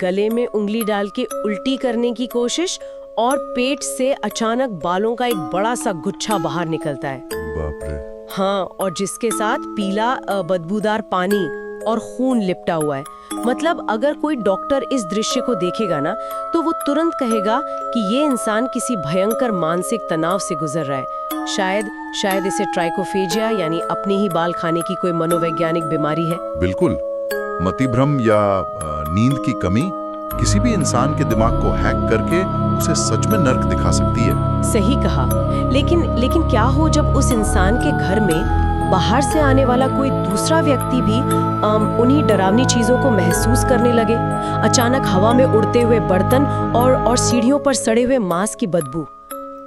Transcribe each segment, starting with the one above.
गले में उंगली डाल के उल्टी करने की कोशिश और पेट से अचानक बालों का एक बड़ा सा गुच्छा बाहर निकलता है। बाप रे। हाँ, और जिसके साथ पीला बदबूदार पानी और खून लिपटा हुआ है। मतलब अगर कोई डॉक्टर इस दृश्य को देखेगा ना, तो वो तुरंत कहेगा कि ये इंसान किसी भयंकर मानसिक तनाव से गुजर रहा है। शायद इसे ट्राइकोफेजिया यानी अपने ही बाल खाने की कोई मनोवैज्ञानिक बीमारी है। बिल्कुल। मतिभ्रम या नींद की कमी किसी भी इंसान के दिमाग को हैक करके उसे सच में नर्क दिखा सकती है। सही कहा। लेकिन क्या हो जब उस इंसान के घर में बाहर से आने वाला कोई दूसरा व्यक्ति भी उन्हीं डरावनी चीजों को महसूस करने लगे। अचानक हवा में उड़ते हुए बर्तन और सीढ़ियों पर सड़े हुए मांस की बदबू।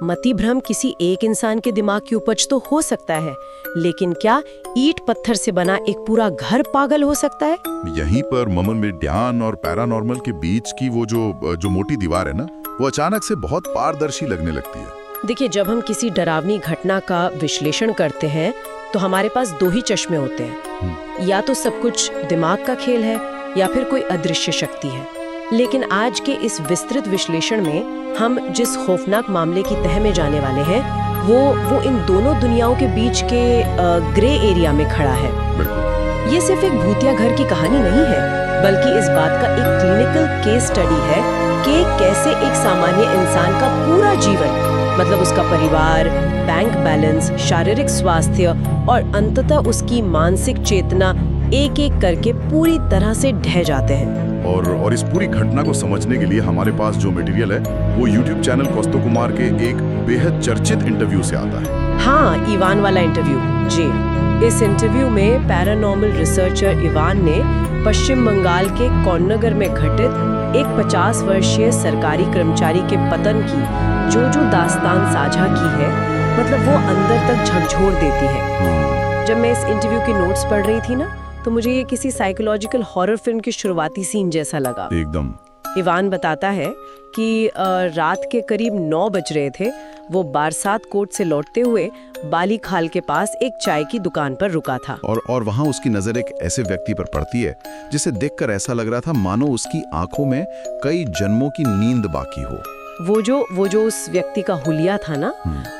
मतिभ्रम किसी एक इंसान के दिमाग की उपज तो हो सकता है, लेकिन क्या ईंट पत्थर से बना एक पूरा घर पागल हो सकता है? यहीं पर ममन विज्ञान और पैरानॉर्मल के बीच की वो जो मोटी दीवार है ना, वो अचानक से बहुत पारदर्शी लगने लगती है। देखिए, जब हम किसी डरावनी घटना का विश्लेषण करते हैं तो हमारे पास दो ही चश्मे होते हैं। या तो सब कुछ दिमाग का खेल है या फिर कोई अदृश्य शक्ति है। लेकिन आज के इस विस्तृत विश्लेषण में हम जिस खौफनाक मामले की तह में जाने वाले हैं वो इन दोनों दुनियाओं के बीच के ग्रे एरिया में खड़ा है। ये सिर्फ एक भूतिया घर की कहानी नहीं है, बल्कि इस बात का एक क्लिनिकल केस स्टडी है कि कैसे एक सामान्य इंसान का पूरा जीवन, मतलब उसका परिवार, बैंक बैलेंस, शारीरिक स्वास्थ्य और अंततः उसकी मानसिक चेतना एक एक करके पूरी तरह से ढह जाते हैं। और इस पूरी घटना को समझने के लिए हमारे पास जो मटेरियल है वो YouTube चैनल कौस्तुभ कुमार के एक बेहद चर्चित इंटरव्यू से आता है। हाँ, इवान वाला इंटरव्यू जी। इस इंटरव्यू में पैरानॉर्मल रिसर्चर इवान ने पश्चिम बंगाल के कौन्नगर में घटित एक 50 वर्षीय सरकारी कर्मचारी के पतन की जो दास्तान साझा की है, मतलब वो अंदर तक झकझोर देती है। जब मैं इस इंटरव्यू के नोट्स पढ़ रही थी ना, तो मुझे ये किसी साइकोलॉजिकल हॉरर फिल्म के शुरुआती सीन जैसा लगा। एकदम। इवान बताता है कि रात के करीब 9 बज रहे थे। वो बारसात कोट से लौटते हुए बाली खाल के पास एक चाय की दुकान पर रुका था। और वहाँ उसकी नजर एक ऐसे व्यक्ति पर पड़ती है जिसे देखकर ऐसा लग रहा था मानो उसकी आंखों में कई जन्मों की नींद बाकी हो। वो जो उस व्यक्ति का हुलिया था ना,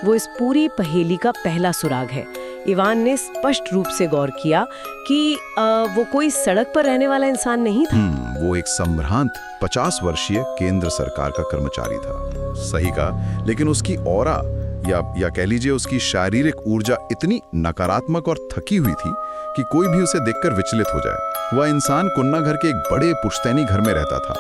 वो इस पूरी पहेली का पहला सुराग है। इवान ने स्पष्ट रूप से गौर किया कि वो कोई सड़क पर रहने वाला इंसान नहीं था। वो एक संभ्रांत 50 वर्षीय केंद्र सरकार का कर्मचारी था। सही कहा। लेकिन उसकी ऑरा या कह लीजिए उसकी शारीरिक ऊर्जा इतनी नकारात्मक और थकी हुई थी कि कोई भी उसे देखकर विचलित हो जाए। वह इंसान कुन्ना घर के एक बड़े पुश्तैनी घर में रहता था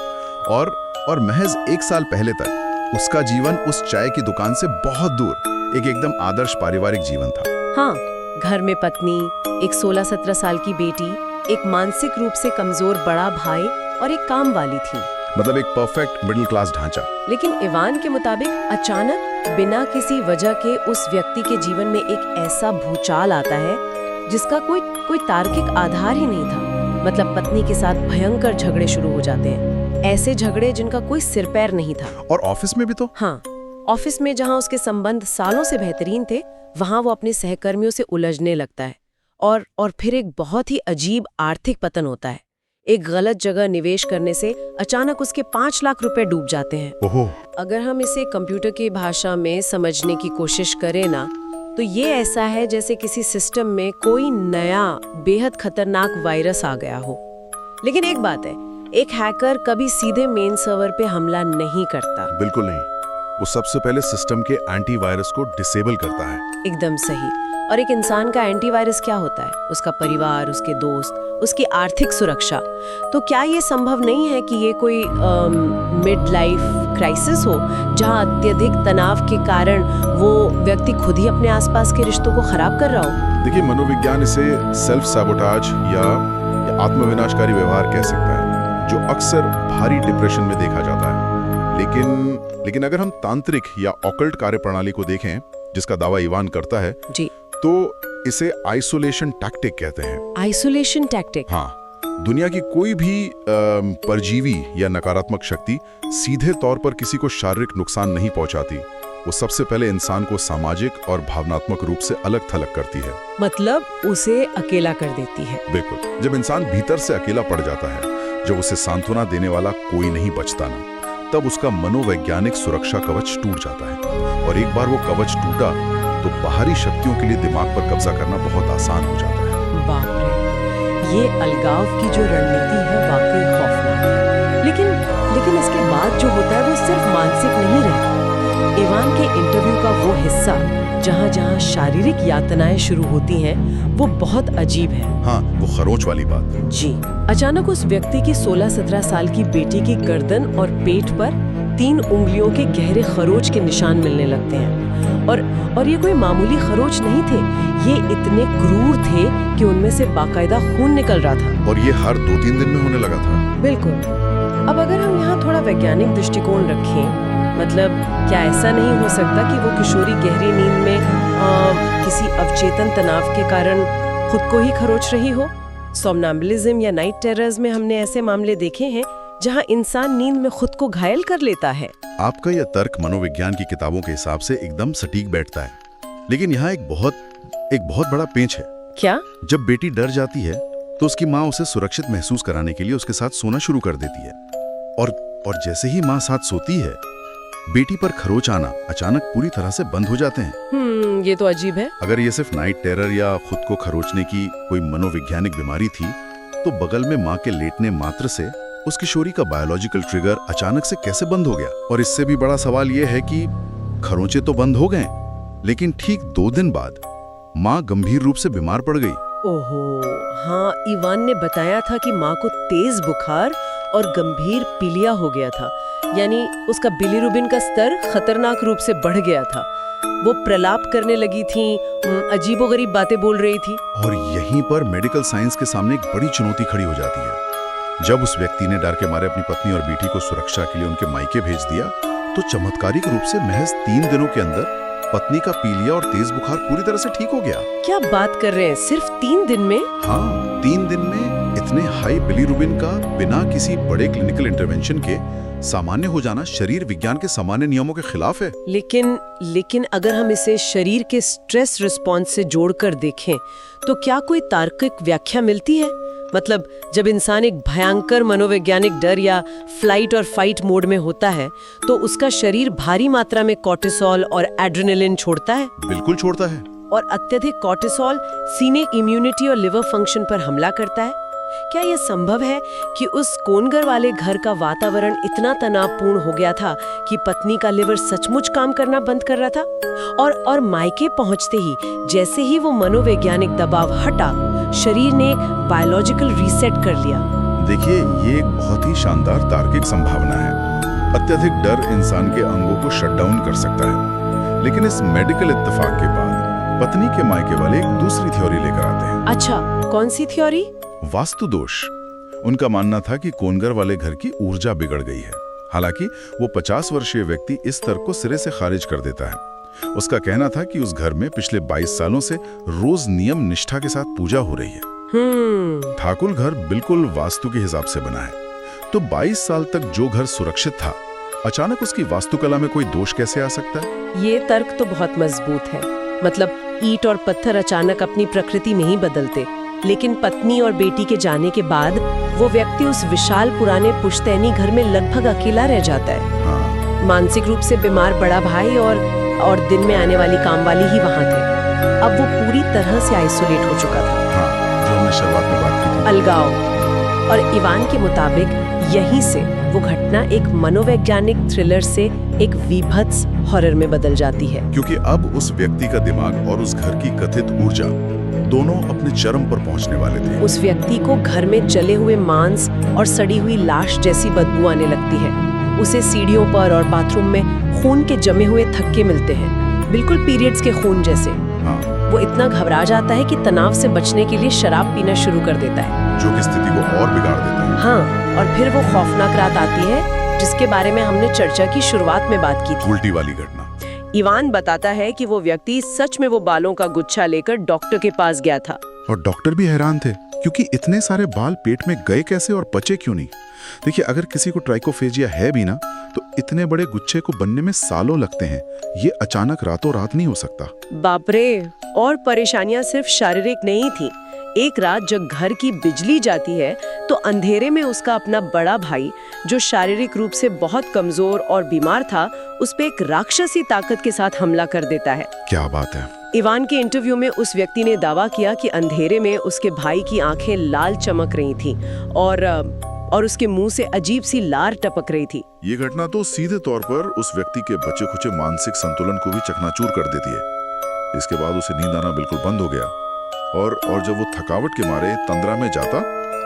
और महज 1 साल पहले तक उसका जीवन उस चाय की दुकान से बहुत दूर एक एकदम आदर्श पारिवारिक जीवन था। हाँ, घर में पत्नी, एक 16-17 साल की बेटी, एक मानसिक रूप से कमजोर बड़ा भाई और एक काम वाली थी। मतलब एक परफेक्ट मिडिल क्लास ढांचा। लेकिन इवान के मुताबिक अचानक बिना किसी वजह के उस व्यक्ति के जीवन में एक ऐसा भूचाल आता है जिसका कोई तार्किक आधार ही नहीं था। मतलब पत्नी के साथ भयंकर झगड़े शुरू हो जाते हैं, ऐसे झगड़े जिनका कोई सिर पैर नहीं था। और ऑफिस में भी तो? हाँ, ऑफिस में जहाँ उसके संबंध सालों से बेहतरीन थे, वहाँ वो अपने सहकर्मियों से उलझने लगता है। और फिर एक बहुत ही अजीब आर्थिक पतन होता है। एक गलत जगह निवेश करने से अचानक उसके 5 लाख रुपए डूब जाते हैं। ओहो। अगर हम इसे कंप्यूटर की भाषा में समझने की कोशिश करें ना, तो ये ऐसा है जैसे किसी सिस्टम में कोई नया बेहद खतरनाक वायरस आ गया हो। लेकिन एक बात है, एक हैकर कभी सीधे मेन सर्वर पे हमला नहीं करता। बिल्कुल नहीं। वो सबसे पहले सिस्टम के एंटीवायरस को डिसेबल करता है। एकदम सही। और एक इंसान का एंटीवायरस क्या होता है? उसका परिवार, उसके दोस्त, उसकी आर्थिक सुरक्षा। तो क्या ये संभव नहीं है कि ये कोई मिड लाइफ क्राइसिस हो, जहाँ अत्यधिक तनाव के कारण वो व्यक्ति खुद ही अपने आसपास के रिश्तों को खराब कर रहा हो? देखिए, मनोविज्ञान इसे सेल्फ सैबोटाज या आत्मविनाशकारी व्यवहार कह सकता है, जो अक्सर भारी डिप्रेशन में देखा जाता है। लेकिन अगर हम तांत्रिक या ऑकल्ट कार्यप्रणाली को देखें, जिसका दावा इवान करता है जी, तो इसे आइसोलेशन टैक्टिक कहते हैं। Isolation tactic? हाँ, दुनिया की कोई भी परजीवी या नकारात्मक शक्ति सीधे तौर पर किसी को शारीरिक नुकसान नहीं पहुंचाती। वो सबसे पहले इंसान को सामाजिक और भावनात्मक रूप से अलग थलग करती है। मतलब उसे अकेला कर देती है। बिल्कुल। जब इंसान भीतर से अकेला पड़ जाता है, जब उसे सांत्वना देने वाला कोई नहीं बचता ना, तब उसका मनोवैज्ञानिक सुरक्षा कवच टूट जाता है। और एक बार वो कवच टूटा तो बाहरी शक्तियों के लिए दिमाग पर कब्जा करना बहुत आसान हो जाता है। बाप रे, ये अलगाव की जो रणनीति है वाकई खौफनाक है। लेकिन इसके बाद जो होता है वो सिर्फ मानसिक नहीं रहता। इवान के इंटरव्यू का वो हिस्सा जहाँ जहाँ शारीरिक यातनाएं शुरू होती हैं वो बहुत अजीब है। हाँ, वो खरोच वाली बात। जी, अचानक उस व्यक्ति की 16-17 साल की बेटी की गर्दन और पेट पर 3 उंगलियों के गहरे खरोच के निशान मिलने लगते हैं। और ये कोई मामूली खरोच नहीं थे, ये इतने क्रूर थे कि उनमें से बाकायदा खून निकल रहा था। और ये हर 2-3 दिन में होने लगा था। बिल्कुल। अब अगर हम यहाँ थोड़ा वैज्ञानिक दृष्टिकोण रखें, मतलब क्या ऐसा नहीं हो सकता कि वो किशोरी गहरी नींद में किसी अवचेतन तनाव के कारण खुद को ही खरोच रही हो? सोमनाम्बुलिज्म या नाइट टेरर्स में हमने ऐसे मामले देखे हैं जहां इंसान नींद में खुद को घायल कर लेता है। आपका यह तर्क मनोविज्ञान की किताबों के हिसाब से एकदम सटीक बैठता है, लेकिन यहाँ एक बहुत बड़ा पेंच है। क्या? जब बेटी डर जाती है तो उसकी माँ उसे सुरक्षित महसूस कराने के लिए उसके साथ सोना शुरू कर देती है, और जैसे ही माँ साथ सोती है, बेटी पर खरोच आना अचानक पूरी तरह से बंद हो जाते हैं। ये तो अजीब है। अगर ये सिर्फ नाइट टेरर या खुद को खरोचने की कोई मनोवैज्ञानिक बीमारी थी, तो बगल में माँ के लेटने मात्र से उस किशोरी का बायोलॉजिकल ट्रिगर अचानक से कैसे बंद हो गया? और इससे भी बड़ा सवाल यह है कि खरोंचे तो बंद हो गए, लेकिन ठीक 2 दिन बाद माँ गंभीर रूप से बीमार पड़ गई। ओहो, हाँ, इवान ने बताया था कि माँ को तेज बुखार और गंभीर पीलिया हो गया था, यानी उसका बिलीरुबिन का स्तर खतरनाक रूप से बढ़ गया था। वो प्रलाप करने लगी थी, अजीबोगरीब बातें बोल रही थी। और यहीं पर मेडिकल साइंस के सामने एक बड़ी चुनौती खड़ी हो जाती है। जब उस व्यक्ति ने डर के मारे अपनी पत्नी और बेटी को सुरक्षा के लिए उनके मायके भेज दिया, तो चमत्कारिक रूप से महज 3 दिनों के अंदर पत्नी का पीलिया और तेज बुखार पूरी तरह से ठीक हो गया। क्या बात कर रहे हैं? सिर्फ 3 दिन में? हाँ, 3 दिन में इतने हाई बिलीरुबिन का बिना किसी बड़े क्लिनिकल इंटरवेंशन के सामान्य हो जाना शरीर विज्ञान के सामान्य नियमों के खिलाफ है। लेकिन अगर हम इसे शरीर के स्ट्रेस रिस्पॉन्स से जोड़कर देखें, तो क्या कोई तार्किक व्याख्या मिलती है? मतलब जब इंसान एक भयंकर मनोवैज्ञानिक डर या फ्लाइट और फाइट मोड में होता है, तो उसका शरीर भारी मात्रा में कॉर्टिसोल और एड्रेनलिन छोड़ता है। बिल्कुल छोड़ता है। और अत्यधिक कॉर्टिसोल सीने इम्यूनिटी और लिवर फंक्शन पर हमला करता है। क्या यह संभव है कि उस कोनगर वाले घर का वातावरण इतना तनावपूर्ण हो गया था कि पत्नी का लिवर सचमुच काम करना बंद कर रहा था? और मायके पहुंचते ही जैसे ही वो मनोवैज्ञानिक दबाव हटा, शरीर ने बायोलॉजिकल रीसेट कर लिया। देखिए, ये एक बहुत ही शानदार तार्किक संभावना है। अत्यधिक डर इंसान के अंगों को शट डाउन कर सकता है, लेकिन इस मेडिकल इत्तेफाक के बाद पत्नी के मायके वाले एक दूसरी थ्योरी लेकर आते हैं। अच्छा, कौन सी थ्योरी? वास्तु दोष। उनका मानना था कि कोनगर वाले घर की ऊर्जा बिगड़ गई है। हालांकि वो 50 वर्षीय व्यक्ति इस तर्क को सिरे से खारिज कर देता है। उसका कहना था कि उस घर में पिछले 22 सालों से रोज नियम निष्ठा के साथ पूजा हो रही है। ठाकुर घर बिल्कुल वास्तु के हिसाब से बना है, तो 22 साल तक जो घर सुरक्षित था, अचानक उसकी वास्तुकला में कोई दोष कैसे आ सकता है? ये तर्क तो बहुत मजबूत है। मतलब ईंट और पत्थर अचानक अपनी प्रकृति नहीं बदलते, लेकिन पत्नी और बेटी के जाने के बाद वो व्यक्ति उस विशाल पुराने पुश्तैनी घर में लगभग अकेला रह जाता है। हाँ। मानसिक रूप से बीमार बड़ा भाई और दिन में आने वाली काम वाली ही वहाँ थे। अब वो पूरी तरह से आइसोलेट हो चुका था। हाँ, जो हमने शुरुआत में बात की थी। अलगाव। और इवान के मुताबिक यहीं से वो घटना एक मनोवैज्ञानिक थ्रिलर से एक वीभत्स हॉरर में बदल जाती है। क्योंकि अब उस व्यक्ति का दिमाग और उस घर की कथित ऊर्जा दोनों अपने चरम पर पहुंचने वाले थे। उस व्यक्ति को घर में जले हुए मांस और सड़ी हुई लाश जैसी बदबू आने लगती है। उसे सीढ़ियों पर और बाथरूम में खून के जमे हुए थक्के मिलते हैं, बिल्कुल पीरियड्स के खून जैसे। हाँ। वो इतना घबरा जाता है कि तनाव से बचने के लिए शराब पीना शुरू कर देता है, जो कि स्थिति को और बिगाड़ देता है। हाँ, और फिर वो खौफनाक रात आती है जिसके बारे में हमने चर्चा की शुरुआत में बात की थी। उल्टी वाली घटना। इवान बताता है कि वो व्यक्ति सच में वो बालों का गुच्छा लेकर डॉक्टर के पास गया था। और डॉक्टर भी हैरान थे, क्योंकि इतने सारे बाल पेट में गए कैसे और पचे क्यों नहीं। देखिए, अगर किसी को ट्राइकोफेजिया है भी ना, तो इतने बड़े गुच्छे को बनने में सालों लगते हैं। ये अचानक रातों रात नहीं हो सकता। बाप रे! और परेशानियां सिर्फ शारीरिक नहीं थी। एक रात जब घर की बिजली जाती है तो अंधेरे में उसका अपना बड़ा भाई, जो शारीरिक रूप से बहुत कमजोर और बीमार था, उस पे एक राक्षसी ताकत के साथ हमला कर देता है। क्या बात है। इवान के इंटरव्यू में उस व्यक्ति ने दावा किया कि अंधेरे में उसके भाई की आंखें लाल चमक रही थीं और उसके मुंह से अजीब सी लार टपक रही थी। ये घटना तो सीधे तौर पर उस व्यक्ति के बचे खुचे मानसिक संतुलन को भी चकनाचूर कर देती है। इसके बाद उसे नींद आना बिल्कुल बंद हो गया और जब वो थकावट के मारे तंद्रा में जाता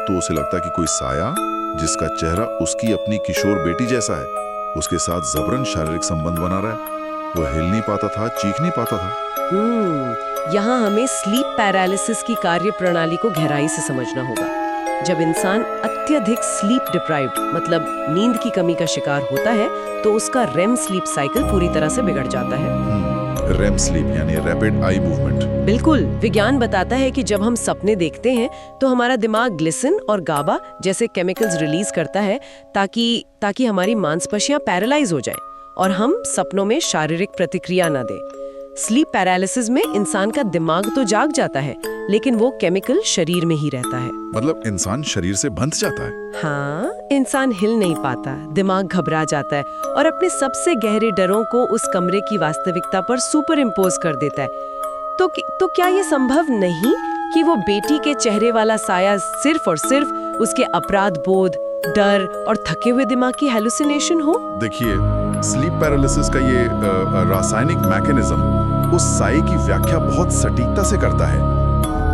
तो उसे लगता कि कोई साया, जिसका चेहरा उसकी अपनी किशोर बेटी जैसा है, उसके साथ जबरन शारीरिक संबंध बना रहा है। वो हिल नहीं पाता था, चीख नहीं पाता था। यहाँ हमें स्लीप पैरालिसिस की कार्य प्रणाली को गहराई से समझना होगा। जब इंसान अत्यधिक स्लीप डिप्राइव्ड मतलब नींद की कमी का शिकार होता है तो उसका रेम स्लीप साइकिल पूरी तरह से बिगड़ जाता है। रेम स्लीप यानी रैपिड आई मूवमेंट। बिल्कुल। विज्ञान बताता है कि जब हम सपने देखते हैं तो हमारा दिमाग ग्लिसिन और गाबा जैसे केमिकल्स रिलीज करता है ताकि हमारी मांसपेशियां पैरालाइज हो जाएं और हम सपनों में शारीरिक प्रतिक्रिया न दें। स्लीप पैरालिसिस में इंसान का दिमाग तो जाग जाता है लेकिन वो केमिकल शरीर में ही रहता है। मतलब इंसान शरीर से बंध जाता है। हाँ, इंसान हिल नहीं पाता, दिमाग घबरा जाता है और अपने सबसे गहरे डरों को उस कमरे की वास्तविकता पर सुपर इम्पोज कर देता है। तो क्या ये संभव नहीं कि वो बेटी के चेहरे वाला साया सिर्फ और सिर्फ उसके अपराध बोध, डर और थके हुए दिमाग की हेलुसिनेशन हो? देखिए, स्लीप पैरालिसिस का ये रासायनिक मैकेनिज्म उस साए की व्याख्या बहुत सटीकता से करता है।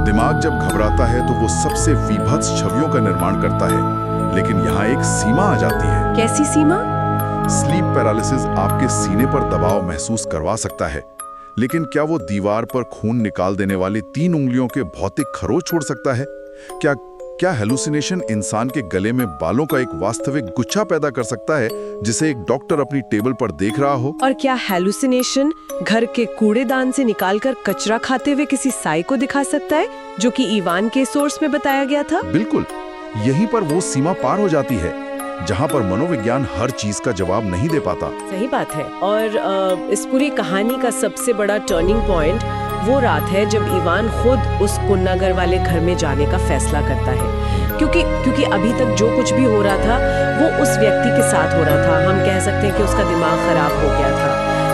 दिमाग जब घबराता है तो वो सबसे विभत्स छवियों का निर्माण करता है, लेकिन यहाँ एक सीमा आ जाती है। कैसी सीमा? स्लीप पैरालिसिस आपके सीने पर दबाव महसूस करवा सकता है, लेकिन क्या वो दीवार पर खून निकाल देने वाली 3 उंगलियों के भौतिक खरोंच छोड़ सकता है? क्या हेलुसिनेशन इंसान के गले में बालों का एक वास्तविक गुच्छा पैदा कर सकता है जिसे एक डॉक्टर अपनी टेबल पर देख रहा हो? और क्या हेलुसिनेशन घर के कूड़ेदान से निकालकर कचरा खाते हुए किसी साई को दिखा सकता है, जो कि इवान के सोर्स में बताया गया था? बिल्कुल। यहीं पर वो सीमा पार हो जाती है जहां पर मनोविज्ञान हर चीज का जवाब नहीं दे पाता। सही बात है। और इस पूरी कहानी का सबसे बड़ा टर्निंग पॉइंट वो रात है जब इवान खुद उस कुन्नागर वाले घर में जाने का फैसला करता है, क्योंकि अभी तक जो कुछ भी हो रहा था वो उस व्यक्ति के साथ हो रहा था। हम कह सकते हैं कि उसका दिमाग खराब हो गया था,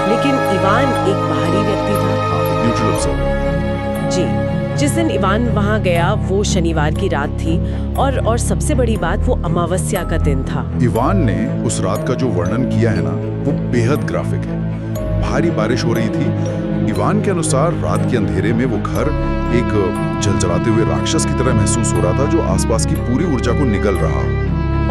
लेकिन इवान एक बाहरी व्यक्ति था। Neutral observer. जी। जिस दिन इवान वहाँ गया वो शनिवार की रात थी और सबसे बड़ी बात वो अमावस्या का दिन था। इवान ने उस रात का जो वर्णन किया है ना, वो बेहद ग्राफिक है। भारी बारिश हो रही थी। इवान के अनुसार रात के अंधेरे में वो घर एक जलजलाते हुए राक्षस की तरह महसूस हो रहा था, जो आसपास की पूरी ऊर्जा को निगल रहा।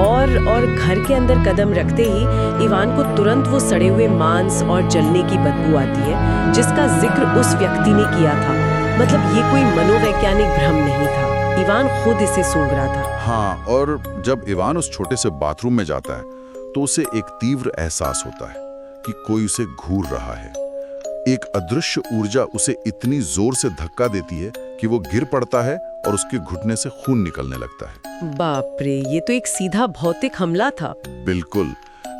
और घर के अंदर कदम रखते ही इवान को तुरंत वो सड़े हुए मांस और जलने की बदबू आती है, जिसका जिक्र उस व्यक्ति ने किया था। मतलब ये कोई मनोवैज्ञानिक भ्रम नहीं था, इवान खुद इसे सूंघ रहा था। हाँ, और जब इवान उस छोटे से बाथरूम में जाता है तो उसे एक तीव्र एहसास होता है कि कोई उसे घूर रहा है। एक अदृश्य ऊर्जा उसे इतनी जोर से धक्का देती है कि वो गिर पड़ता है और उसके घुटने से खून निकलने लगता है। बाप रे, ये तो एक सीधा भौतिक हमला था। बिल्कुल।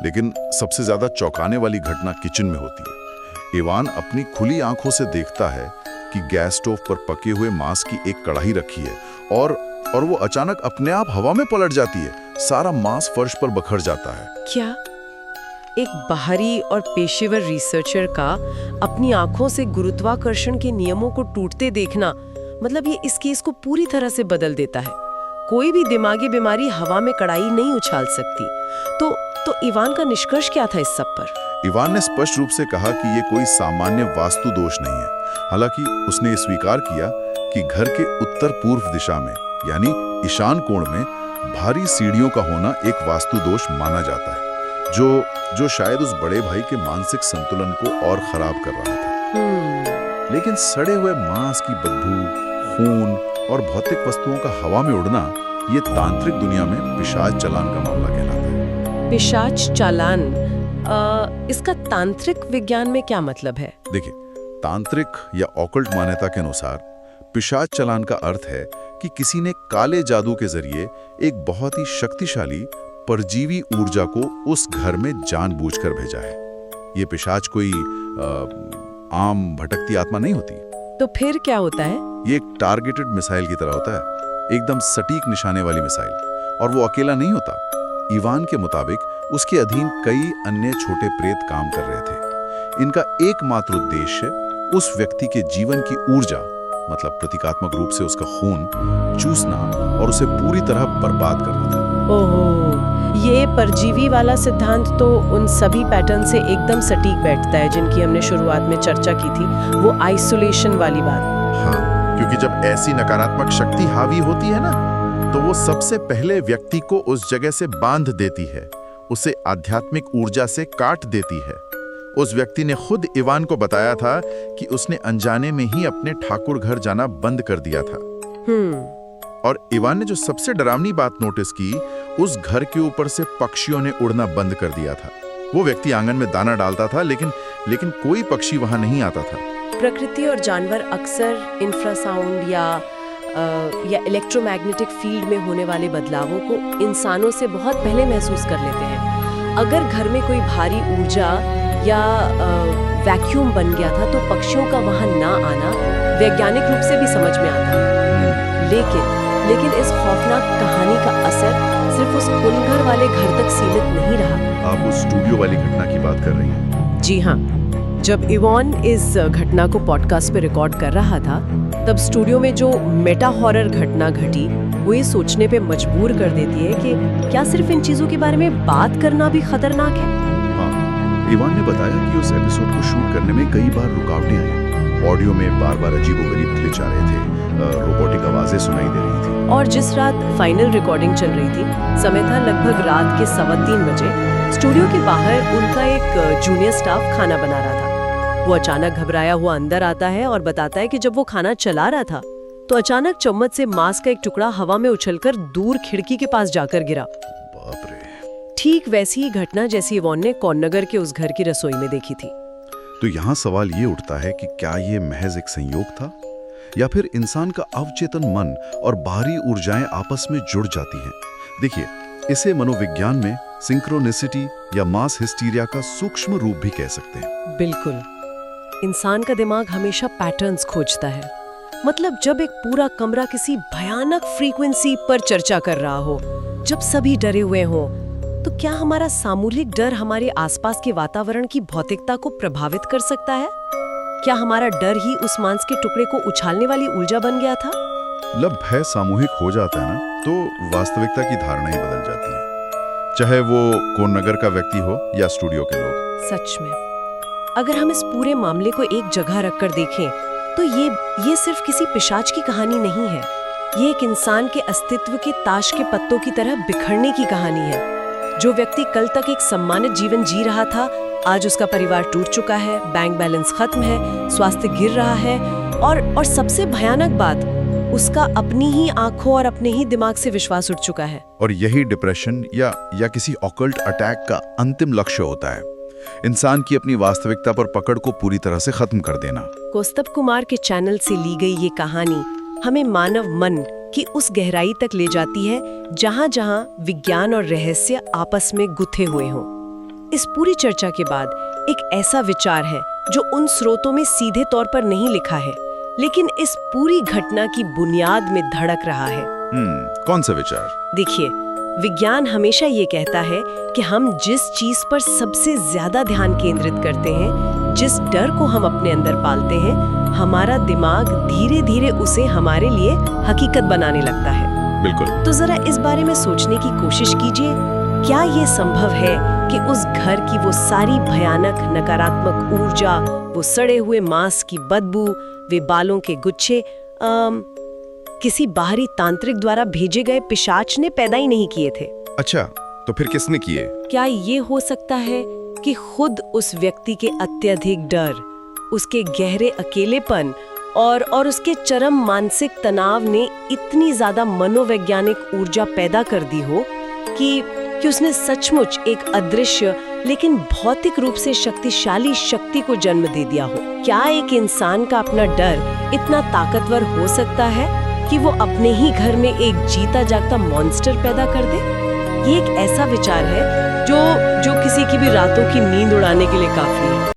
लेकिन सबसे ज्यादा चौंकाने वाली घटना किचन में होती है। इवान अपनी खुली आंखों से देखता है कि गैस स्टोव पर पके हुए मांस की एक कढ़ाई रखी है और वो अचानक अपने आप हवा में पलट जाती है। सारा मांस फर्श पर बिखर जाता है। क्या एक बाहरी और पेशेवर रिसर्चर का अपनी आंखों से गुरुत्वाकर्षण के नियमों को टूटते देखना, मतलब ये इस केस को पूरी तरह से बदल देता है। कोई भी दिमागी बीमारी हवा में कढ़ाई नहीं उछाल सकती। तो इवान का निष्कर्ष क्या था इस सब पर? इवान ने स्पष्ट रूप से कहा कि ये कोई सामान्य वास्तु दोष नहीं है। हालांकि उसने स्वीकार किया कि घर के उत्तर पूर्व दिशा में यानी ईशान कोण में भारी सीढ़ियों का होना एक वास्तु दोष माना जाता है, जो शायद उस बड़े भाई के मानसिक संतुलन को और खराब कर रहा था। लेकिन सड़े हुए मांस की बदबू, खून और भौतिक वस्तुओं का हवा में उड़ना, ये तांत्रिक दुनिया में पिशाच चालान का मामला कहलाता है। पिशाच चालान, इसका तांत्रिक विज्ञान में क्या मतलब है? देखिए, तांत्रिक या ऑकल्ट मान्यता के अनुसार पिशाच चालान का अर्थ है कि किसी ने काले जादू के जरिए एक बहुत ही शक्तिशाली परजीवी ऊर्जा को उस घर में जानबूझकर भेजा है। ये पिशाच कोई आम भटकती आत्मा नहीं होती। तो फिर क्या होता है? ये एक टारगेटेड मिसाइल की तरह होता है, एकदम सटीक निशाने वाली मिसाइल। और वो अकेला नहीं होता। इवान के मुताबिक उसके अधीन कई अन्य छोटे प्रेत काम कर रहे थे। इनका एकमात्र उद्देश्य उस व्यक्ति के जीवन की ऊर्जा, मतलब प्रतीकात्मक रूप से उसका खून, चूसना और उसे पूरी तरह बर्बाद करना था। ओहो, ये परजीवी वाला सिद्धांत तो उन सभी पैटर्न से एकदम सटीक बैठता है जिनकी हमने शुरुआत में चर्चा की थी, वो आइसोलेशन वाली बात। हाँ, क्योंकि जब ऐसी नकारात्मक शक्ति हावी होती है ना, तो वो सबसे पहले व्यक्ति को उस जगह से बांध देती है, उसे आध्यात्मिक ऊर्जा से काट देती है। उस व्यक्ति ने खुद इवान को बताया था कि उसने अनजाने में ही अपने ठाकुर घर जाना बंद कर दिया था। और इवान ने जो सबसे डरावनी बात नोटिस की, उस घर के ऊपर से पक्षियों ने उड़ना बंद कर दिया था। वो व्यक्ति आंगन में दाना डालता था, लेकिन कोई पक्षी वहां नहीं आता था। प्रकृति और जानवर अक्सर इंफ्रासाउंड या इलेक्ट्रोमैग्नेटिक फील्ड में होने वाले बदलावों को इंसानों से बहुत पहले महसूस कर लेते हैं। अगर घर में कोई भारी ऊर्जा या वैक्यूम बन गया था तो पक्षियों का वहां ना आना वैज्ञानिक रूप से भी समझ में आता है। लेकिन इस खौफनाक कहानी का असर सिर्फ उस कुनघर वाले घर तक सीमित नहीं रहा। आप उस स्टूडियो वाली घटना की बात कर रही हैं? जी हाँ, जब इवान इस घटना को पॉडकास्ट पे रिकॉर्ड कर रहा था, तब स्टूडियो में जो मेटा हॉरर घटना घटी वो ये सोचने पे मजबूर कर देती है कि क्या सिर्फ इन चीजों के बारे में बात करना भी खतरनाक है। इवान ने बताया कि उस एपिसोड को शूट करने में कई बार रुकावटें आई। ऑडियो में बार-बार अजीबोगरीब ग्लिच आ रहे थे, रोबोटिक आवाजें सुनाई दे रही थी। और जिस रात फाइनल रिकॉर्डिंग चल रही थी, समय था लगभग रात के 3:15 बजे, स्टूडियो के बाहर उनका एक जूनियर स्टाफ खाना बना रहा था। वो अचानक घबराया हुआ अंदर आता है और बताता है कि जब वो खाना चला रहा था तो अचानक चम्मच से मांस का एक टुकड़ा हवा में उछलकर दूर खिड़की के पास जाकर गिरा। बाप रे। ठीक वैसी ही घटना जैसी इवान ने कौरनगर के उस घर की रसोई में देखी थी। तो यहाँ सवाल ये उठता है कि क्या ये महज एक संयोग था, या फिर इंसान का अवचेतन मन और बाहरी ऊर्जाएं आपस में जुड़ जाती हैं? देखिए, इसे मनोविज्ञान में सिंक्रोनिसिटी या मास हिस्टीरिया का सूक्ष्म रूप भी कह सकते हैं। बिल्कुल, इंसान का दिमाग हमेशा पैटर्न्स खोजता है। मतलब जब एक पूरा कमरा किसी भयानक फ्रीक्वेंसी पर चर्चा कर रहा हो, जब सभी डरे हुए हों, तो क्या हमारा सामूहिक डर हमारे आसपास के वातावरण की भौतिकता को प्रभावित कर सकता है? क्या हमारा डर ही उस मांस के टुकड़े को उछालने वाली ऊर्जा बन गया था? जब भय सामूहिक हो जाता है ना, तो वास्तविकता की धारणा ही बदल जाती है, चाहे वो कौरनगर का व्यक्ति हो या स्टूडियो के लोग। सच में, अगर हम इस पूरे मामले को एक जगह रखकर देखें, तो ये सिर्फ किसी पिशाच की कहानी नहीं है। ये एक इंसान के अस्तित्व के ताश के पत्तों की तरह बिखरने की कहानी है। जो व्यक्ति कल तक एक सम्मानित जीवन जी रहा था, आज उसका परिवार टूट चुका है, बैंक बैलेंस खत्म है, स्वास्थ्य गिर रहा है, और सबसे भयानक बात, उसका अपनी ही आंखों और अपने ही दिमाग से विश्वास उठ चुका है। और यही डिप्रेशन या किसी ऑकल्ट अटैक का अंतिम लक्ष्य होता है, इंसान की अपनी वास्तविकता पर पकड़ को पूरी तरह से खत्म कर देना। कौस्तभ कुमार के चैनल से ली गई ये कहानी हमें मानव मन की उस गहराई तक ले जाती है जहां विज्ञान और रहस्य आपस में गुथे हुए हों। इस पूरी चर्चा के बाद एक ऐसा विचार है जो उन स्रोतों में सीधे तौर पर नहीं लिखा है, लेकिन इस पूरी घटना की बुनियाद में धड़क रहा है। कौन सा विचार? देखिए, विज्ञान हमेशा ये कहता है कि हम जिस चीज पर सबसे ज्यादा ध्यान केंद्रित करते हैं, जिस डर को हम अपने अंदर पालते हैं, हमारा दिमाग धीरे धीरे उसे हमारे लिए हकीकत बनाने लगता है। बिल्कुल। तो जरा इस बारे में सोचने की कोशिश कीजिए, क्या ये संभव है कि उस घर की वो सारी भयानक नकारात्मक ऊर्जा, वो सड़े हुए मांस की बदबू, वे बालों के गुच्छे किसी बाहरी तांत्रिक द्वारा भेजे गए पिशाच ने पैदा ही नहीं किए थे? अच्छा, तो फिर किसने किए? क्या ये हो सकता है कि खुद उस व्यक्ति के अत्यधिक डर, उसके गहरे अकेलेपन और उसके चरम मानसिक तनाव ने इतनी ज्यादा मनोवैज्ञानिक ऊर्जा पैदा कर दी हो कि उसने सचमुच एक अदृश्य लेकिन भौतिक रूप से शक्तिशाली शक्ति को जन्म दे दिया हो? क्या एक इंसान का अपना डर इतना ताकतवर हो सकता है कि वो अपने ही घर में एक जीता जागता मॉन्स्टर पैदा कर दे? ये एक ऐसा विचार है जो किसी की भी रातों की नींद उड़ाने के लिए काफी है।